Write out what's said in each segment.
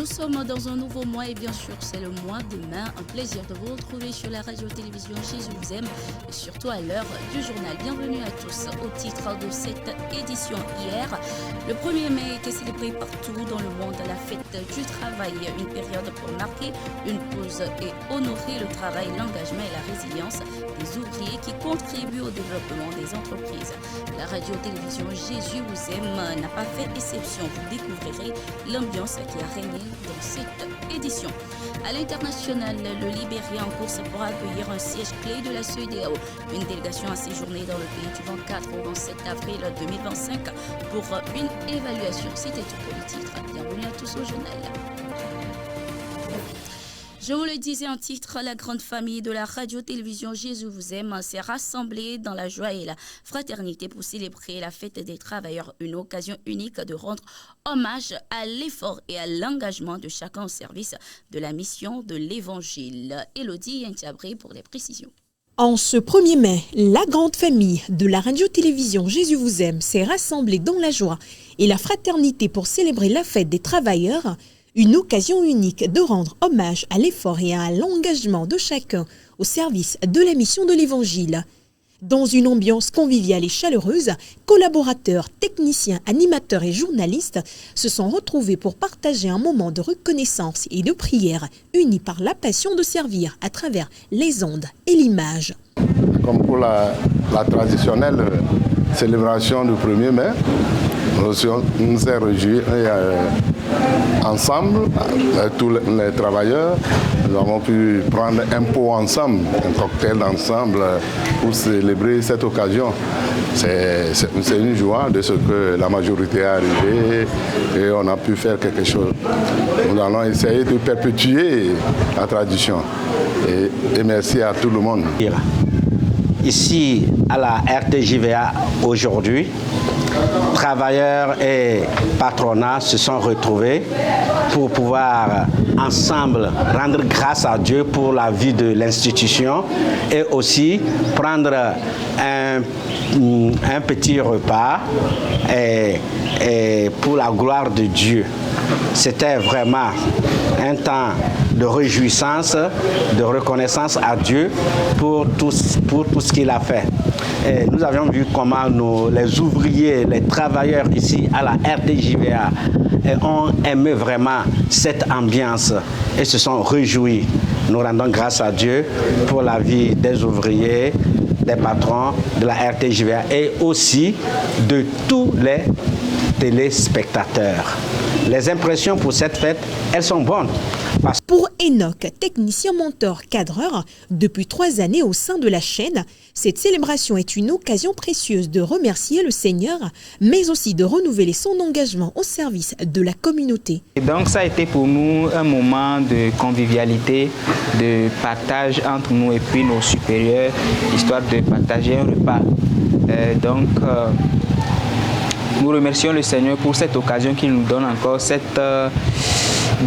Nous sommes dans un nouveau mois et bien sûr c'est le mois de mai. Un plaisir de vous retrouver sur la radio-télévision Jésus vous aime et surtout à l'heure du journal. Bienvenue à tous au titre de cette édition. Hier, le 1er mai était célébré partout dans le monde la fête du travail. Une période pour marquer une pause et honorer le travail, l'engagement et la résilience des ouvriers qui contribuent au développement des entreprises. La radio-télévision Jésus vous aime n'a pas fait exception. Vous découvrirez l'ambiance qui a régné dans cette édition. À l'international, le Libéria en course pour accueillir un siège clé de la CEDEAO. Une délégation a séjourné dans le pays du 24 au 27 avril 2025 pour une évaluation. C'était tout pour le titre. Bienvenue à tous au journal. Je vous le disais en titre, la grande famille de la radio-télévision Jésus vous aime s'est rassemblée dans la joie et la fraternité pour célébrer la fête des travailleurs, une occasion unique de rendre hommage à l'effort et à l'engagement de chacun au service de la mission de l'Évangile. Élodie Intiabré pour les précisions. En ce 1er mai, la grande famille de la radio-télévision Jésus vous aime s'est rassemblée dans la joie et la fraternité pour célébrer la fête des travailleurs. Une occasion unique de rendre hommage à l'effort et à l'engagement de chacun au service de la mission de l'Évangile. Dans une ambiance conviviale et chaleureuse, collaborateurs, techniciens, animateurs et journalistes se sont retrouvés pour partager un moment de reconnaissance et de prière, unis par la passion de servir à travers les ondes et l'image. Comme pour la traditionnelle célébration du 1er mai, nous nous sommes réjouis ensemble, tous les travailleurs. Nous avons pu prendre un pot ensemble, un cocktail ensemble pour célébrer cette occasion. C'est une joie de ce que la majorité est arrivée et on a pu faire quelque chose. Nous allons essayer de perpétuer la tradition. Et merci à tout le monde. Ici à la RTJVA aujourd'hui, travailleurs et patronat se sont retrouvés pour pouvoir ensemble rendre grâce à Dieu pour la vie de l'institution et aussi prendre un petit repas et pour la gloire de Dieu. C'était vraiment un temps de réjouissance, de reconnaissance à Dieu pour tout ce qu'il a fait. Et nous avions vu comment les ouvriers, les travailleurs ici à la RTJVA ont aimé vraiment cette ambiance et se sont réjouis. Nous rendons grâce à Dieu pour la vie des ouvriers, des patrons de la RTJVA et aussi de tous les téléspectateurs. Les impressions pour cette fête, elles sont bonnes. Pour Enoch, technicien monteur cadreur, depuis 3 années au sein de la chaîne, cette célébration est une occasion précieuse de remercier le Seigneur, mais aussi de renouveler son engagement au service de la communauté. Et donc ça a été pour nous un moment de convivialité, de partage entre nous et puis nos supérieurs, histoire de partager un repas. Nous remercions le Seigneur pour cette occasion qu'il nous donne encore, cette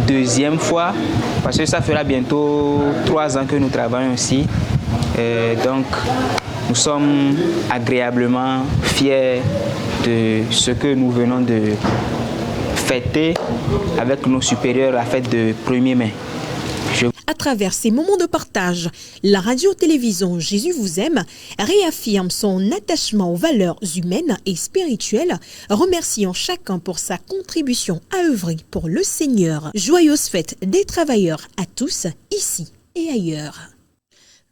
deuxième fois, parce que ça fera bientôt 3 ans que nous travaillons ici. Donc, nous sommes agréablement fiers de ce que nous venons de fêter avec nos supérieurs, la fête de 1er mai. À travers ces moments de partage, la radio-télévision Jésus vous aime réaffirme son attachement aux valeurs humaines et spirituelles, remerciant chacun pour sa contribution à œuvrer pour le Seigneur. Joyeuse fête des travailleurs à tous, ici et ailleurs.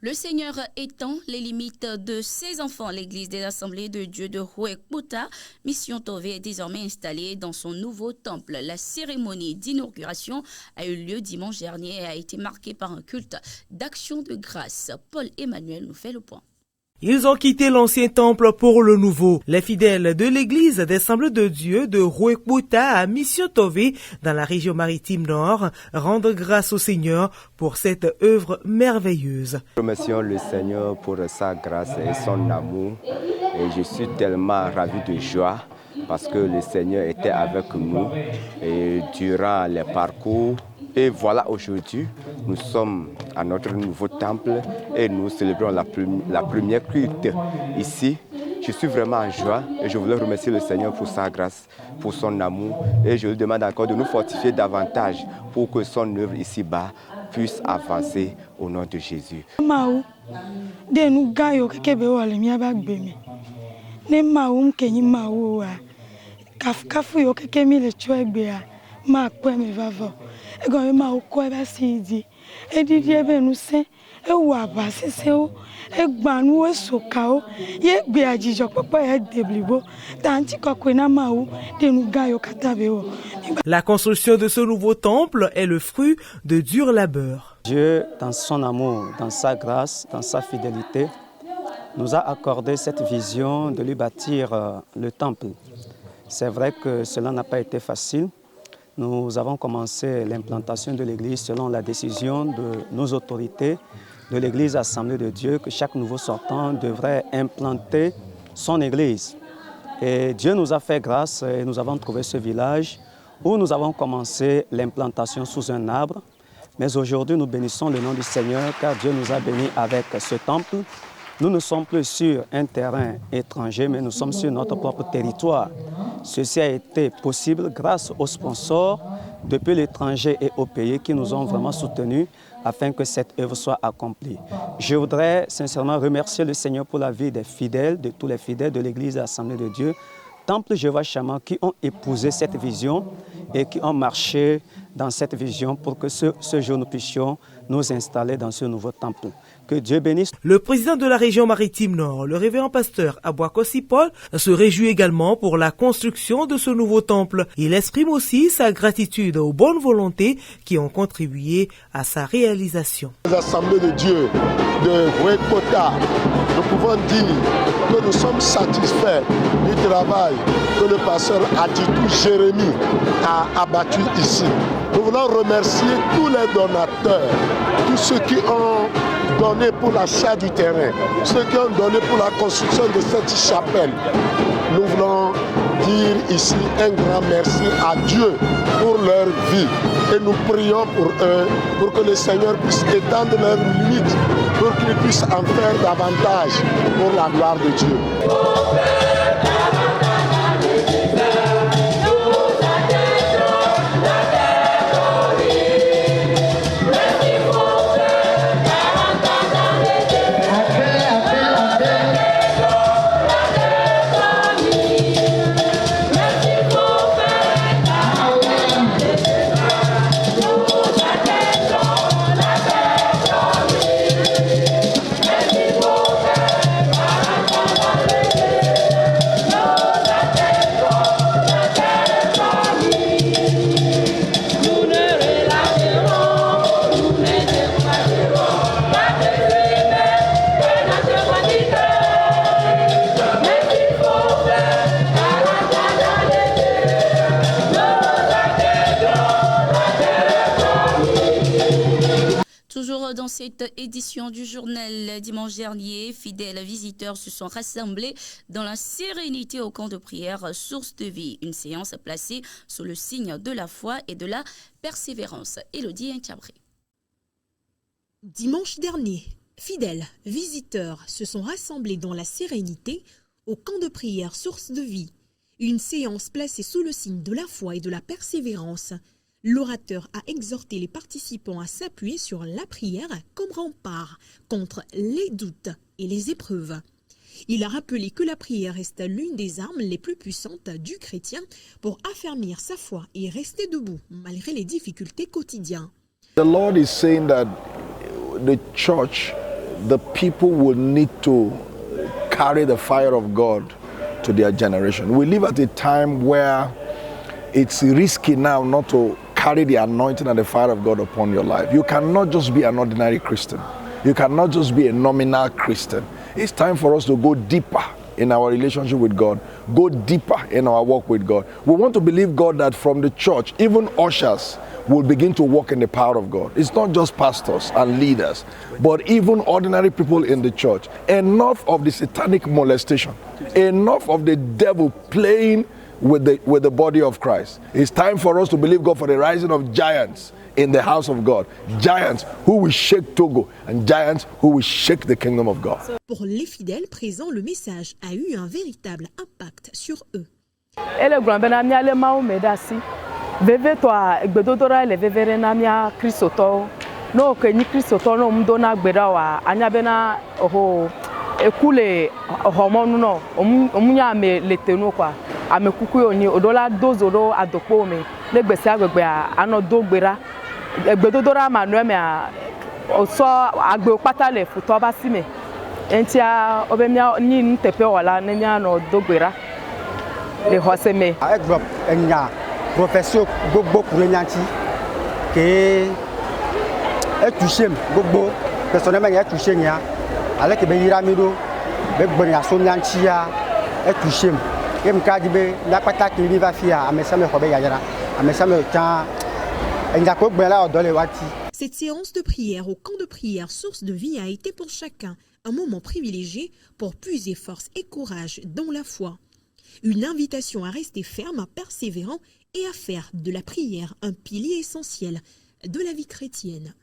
Le Seigneur étend les limites de ses enfants. L'église des Assemblées de Dieu de Huekputa, Mission Tové, est désormais installée dans son nouveau temple. La cérémonie d'inauguration a eu lieu dimanche dernier et a été marquée par un culte d'action de grâce. Paul Emmanuel nous fait le point. Ils ont quitté l'ancien temple pour le nouveau. Les fidèles de l'église des Assemblées de Dieu de Huekputa à Mission Tové, dans la région maritime nord, rendent grâce au Seigneur pour cette œuvre merveilleuse. Remercions le Seigneur pour sa grâce et son amour. Et je suis tellement ravi de joie parce que le Seigneur était avec nous et durant les parcours. Et voilà, aujourd'hui, nous sommes à notre nouveau temple et nous célébrons la première culte ici Je suis vraiment en joie et je voulais remercier le Seigneur pour sa grâce, pour son amour. Et je lui demande encore de nous fortifier davantage pour que son œuvre ici-bas puisse avancer au nom de Jésus. La construction de ce nouveau temple est le fruit de dur labeur. Dieu, dans son amour, dans sa grâce, dans sa fidélité, nous a accordé cette vision de lui bâtir le temple. C'est vrai que cela n'a pas été facile. Nous avons commencé l'implantation de l'église selon la décision de nos autorités de l'église Assemblée de Dieu que chaque nouveau sortant devrait implanter son église. Et Dieu nous a fait grâce et nous avons trouvé ce village où nous avons commencé l'implantation sous un arbre. Mais aujourd'hui, nous bénissons le nom du Seigneur car Dieu nous a bénis avec ce temple. Nous ne sommes plus sur un terrain étranger, mais nous sommes sur notre propre territoire. Ceci a été possible grâce aux sponsors depuis l'étranger et au pays qui nous ont vraiment soutenus afin que cette œuvre soit accomplie. Je voudrais sincèrement remercier le Seigneur pour la vie des fidèles, de tous les fidèles de l'Église de l'Assemblée de Dieu, Temple Jéhovah Shammah, qui ont épousé cette vision et qui ont marché dans cette vision pour que ce jour nous puissions nous installer dans ce nouveau temple. Que Dieu bénisse. Le président de la région maritime Nord, le révérend pasteur Abouakossi Paul, se réjouit également pour la construction de ce nouveau temple. Il exprime aussi sa gratitude aux bonnes volontés qui ont contribué à sa réalisation. Les assemblées de Dieu de Roué-Kota, nous pouvons dire que nous sommes satisfaits du travail que le pasteur Adidou Jérémie a abattu ici. Nous voulons remercier tous les donateurs, tous ceux qui ont donné pour l'achat du terrain, ceux qui ont donné pour la construction de cette chapelle. Nous voulons dire ici un grand merci à Dieu pour leur vie et nous prions pour eux, pour que le Seigneur puisse étendre leurs limites, pour qu'ils puissent en faire davantage pour la gloire de Dieu. Dans cette édition du journal dimanche dernier, fidèles visiteurs se sont rassemblés dans la sérénité au camp de prière Source de Vie, une séance placée sous le signe de la foi et de la persévérance. Élodie Incabré. Dimanche dernier, fidèles visiteurs se sont rassemblés dans la sérénité au camp de prière Source de Vie, une séance placée sous le signe de la foi et de la persévérance. L'orateur a exhorté les participants à s'appuyer sur la prière comme rempart contre les doutes et les épreuves. Il a rappelé que la prière reste l'une des armes les plus puissantes du chrétien pour affermir sa foi et rester debout malgré les difficultés quotidiennes. The Lord is saying that the church, the people will need to carry the fire of God to their generation. We live at a time where it's risky now not to carry the anointing and the fire of God upon your life. You cannot just be an ordinary Christian. You cannot just be a nominal Christian. It's time for us to go deeper in our relationship with God, go deeper in our walk with God. We want to believe God that from the church, even ushers will begin to walk in the power of God. It's not just pastors and leaders, but even ordinary people in the church. Enough of the satanic molestation. Enough of the devil playing with the body of Christ. It's time for us to believe God for the rising of giants in the house of God. Giants who will shake Togo and giants who will shake the kingdom of God. Pour les fidèles présents, le message a eu un véritable impact sur eux. Ele grambena mia le mau medasi. Veve toa gbedodora le vevere na mia Kristoto. No ke ni Kristoto no mdona gbeda wa anya bena oho ekule hormone no omunya me letenu kwa amekuku yo ni odola dozoro adokpo me le gbese agbegbe ano do gbera egbedodora manu me oso agbe opata le futo ba si me entia obemia ni ntepe wala nenya no do gbera le hoseme egbo enya professeur gbogbo kurenyanti ke etushem gbogbo personnellement ya tushenya ale ke be yiramido be gbonya so nyantia etushem em kaji be la pata ki ni va fia amesame ko be yajara amesame tan enja ko gbela odole wati. Cette séance de prière au camp de prière source de vie a été pour chacun un moment privilégié pour puiser force et courage dans la foi. Une invitation à rester ferme, persévérant et à faire de la prière un pilier essentiel de la vie chrétienne.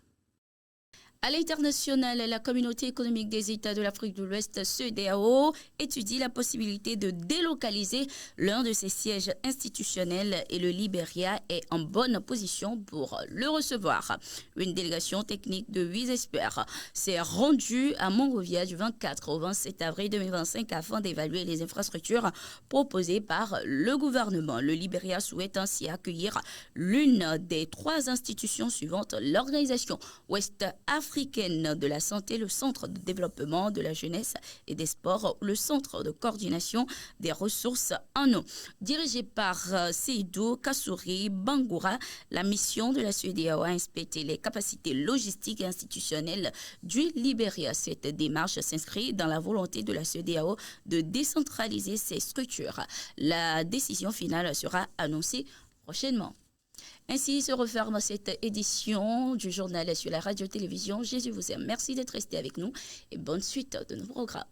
À l'international, la communauté économique des États de l'Afrique de l'Ouest, CEDEAO, étudie la possibilité de délocaliser l'un de ses sièges institutionnels et le Libéria est en bonne position pour le recevoir. Une délégation technique de 8 experts s'est rendue à Monrovia du 24 au 27 avril 2025 afin d'évaluer les infrastructures proposées par le gouvernement. Le Libéria souhaite ainsi accueillir l'une des 3 institutions suivantes, l'Organisation Ouest-Africaine de la santé, le centre de développement de la jeunesse et des sports, le centre de coordination des ressources en eau. Dirigé par Seydou Kassouri Bangoura, la mission de la CEDEAO a inspecté les capacités logistiques et institutionnelles du Libéria. Cette démarche s'inscrit dans la volonté de la CEDEAO de décentraliser ses structures. La décision finale sera annoncée prochainement. Ainsi se referme cette édition du journal sur la radio-télévision Jésus vous aime. Merci d'être resté avec nous et bonne suite de nos programmes.